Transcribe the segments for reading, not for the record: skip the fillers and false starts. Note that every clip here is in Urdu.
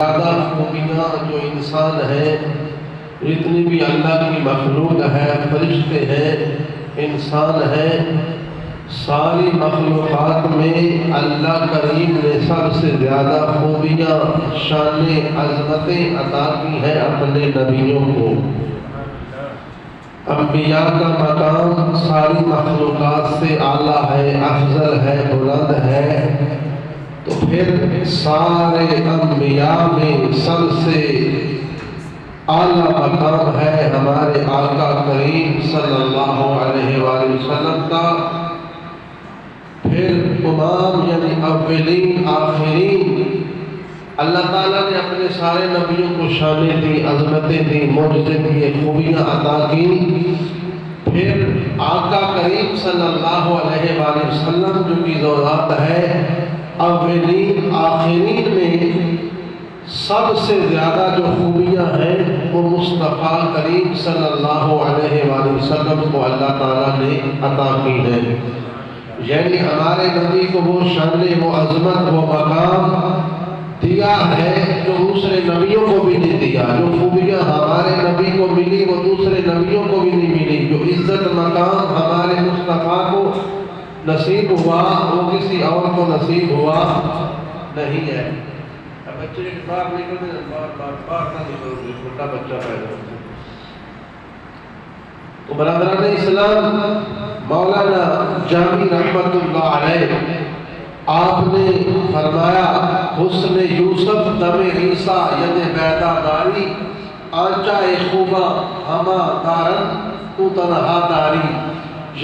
زیادہ خوبیاں جو انسان ہے، جتنی بھی اللہ کی مخلوق ہے، فرشتے ہیں، انسان ہیں، ساری مخلوقات میں اللہ کریم نے سب سے زیادہ خوبیاں، شانیں، عظمتیں عطا کی ہیں اپنے نبیوں کو۔ انبیاء کا مقام ساری مخلوقات سے اعلیٰ ہے، افضل ہے، بلند ہے، تو پھر سارے انبیاء میں سب سے اعلیٰ مقام ہے ہمارے آقا کریم صلی اللہ علیہ وآلہ وسلم کا۔ پھر امام یعنی اولین آخرین، اللہ تعالیٰ نے اپنے سارے نبیوں کو شانیں دی، عظمتیں دی، معجزے دیے، خوبیاں عطا کی۔ پھر آقا کریم صلی اللہ علیہ وآلہ وسلم جو کی ذات ہے، اولین آخرین میں سب سے زیادہ جو خوبیاں ہیں وہ مصطفیٰ کریم صلی اللہ علیہ وآلہ وسلم کو اللہ تعالیٰ نے عطا کی ہیں۔ یعنی ہمارے نبی کو وہ شان، وہ عظمت، وہ مقام دیا ہے جو دوسرے نبیوں کو بھی نہیں دیا۔ جو خوبیاں ہمارے نبی کو ملی وہ دوسرے نبیوں کو بھی نہیں ملی۔ جو عزت مقام ہمارے مصطفیٰ کو نصیب ہوا وہ کسی اور کو نصیب ہوا نہیں ہے۔ اب بچے باہر نکلتے ہیں، باہر نہ نکلو، چھوٹا بچہ پیدا ہوتا ہے۔ تو برادران اسلام، مولانا جامی رحمت اللہ علیہ آپ نے فرمایا، حسن یوسف دم عیسیٰ ید بیدا داری، آنچہ خوبہ ہما دارن تو تنہا داری۔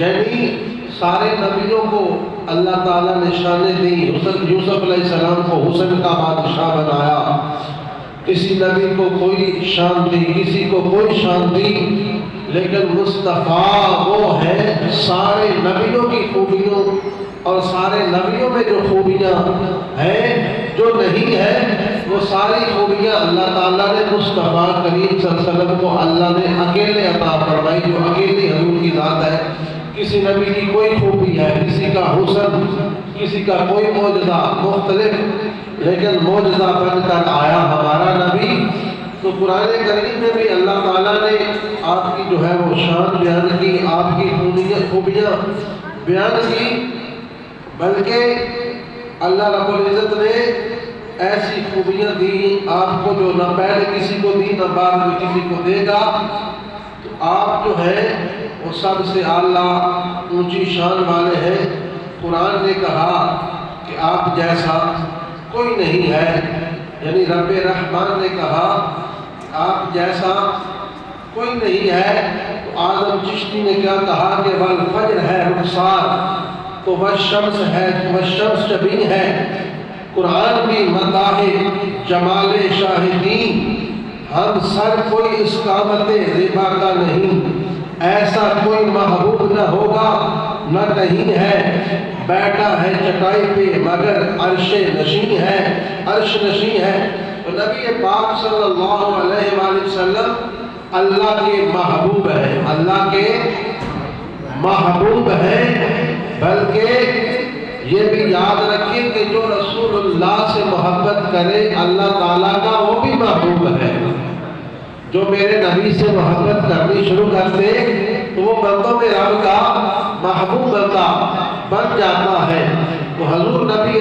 یعنی سارے نبیوں کو اللہ تعالیٰ نے شانیں دی۔ یوسف علیہ السلام کو حسن کا بادشاہ بنایا، کسی نبی کو کوئی شان دی، کسی کو کوئی شان دی، لیکن مصطفیٰ وہ ہے سارے نبیوں کی خوبیوں، اور سارے نبیوں میں جو خوبیاں ہیں، جو نہیں ہے، وہ ساری خوبیاں اللہ تعالیٰ نے مصطفیٰ کریم صلی اللہ علیہ وسلم کو اللہ نے اکیلے عطا فرمائی، جو اکیلی حضور کی ذات ہے۔ کسی نبی کی کوئی خوبی ہے، کسی کا حسن، کسی کا کوئی معجزہ مختلف، لیکن معجزہ بن کر آیا ہمارا نبی۔ تو قرآن کریم میں بھی اللہ تعالیٰ نے آپ کی جو ہے وہ شان بیان کی، آپ کی خوبیاں بیان کی، بلکہ اللہ رب العزت نے ایسی خوبیاں دی آپ کو جو نہ پہلے کسی کو دی، نہ بعد میں کسی کو دے گا۔ تو آپ جو ہے وہ سب سے اعلیٰ اونچی شان والے ہیں۔ قرآن نے کہا کہ آپ جیسا کوئی نہیں ہے، یعنی رب رحمان نے کہا کہ آپ جیسا کوئی نہیں ہے۔ تو اعظم چشتی نے کیا کہا کہ والفجر ہے رخسار، تو والشمس ہے، والشمس شبیہ ہے۔ قرآن کی مداح جمال شاہدین، ہم سر کوئی اس قامت ربا کا نہیں، ایسا کوئی محبوب نہ ہوگا نہ کہیں ہے، بیٹھا ہے چٹائی پہ مگر عرش نشین ہے، عرش نشین ہے۔ تو نبی پاک صلی اللہ علیہ وآلہ وسلم اللہ کے محبوب ہیں، اللہ کے محبوب ہیں۔ بلکہ یہ بھی یاد رکھیں کہ جو رسول اللہ سے محبت کرے اللہ تعالیٰ کا وہ بھی محبوب ہے۔ جو میرے نبی سے محبت کرنی شروع کر دے تو وہ بندوں میں رب کا محبوب بندہ بن جاتا ہے۔ تو حضور نبی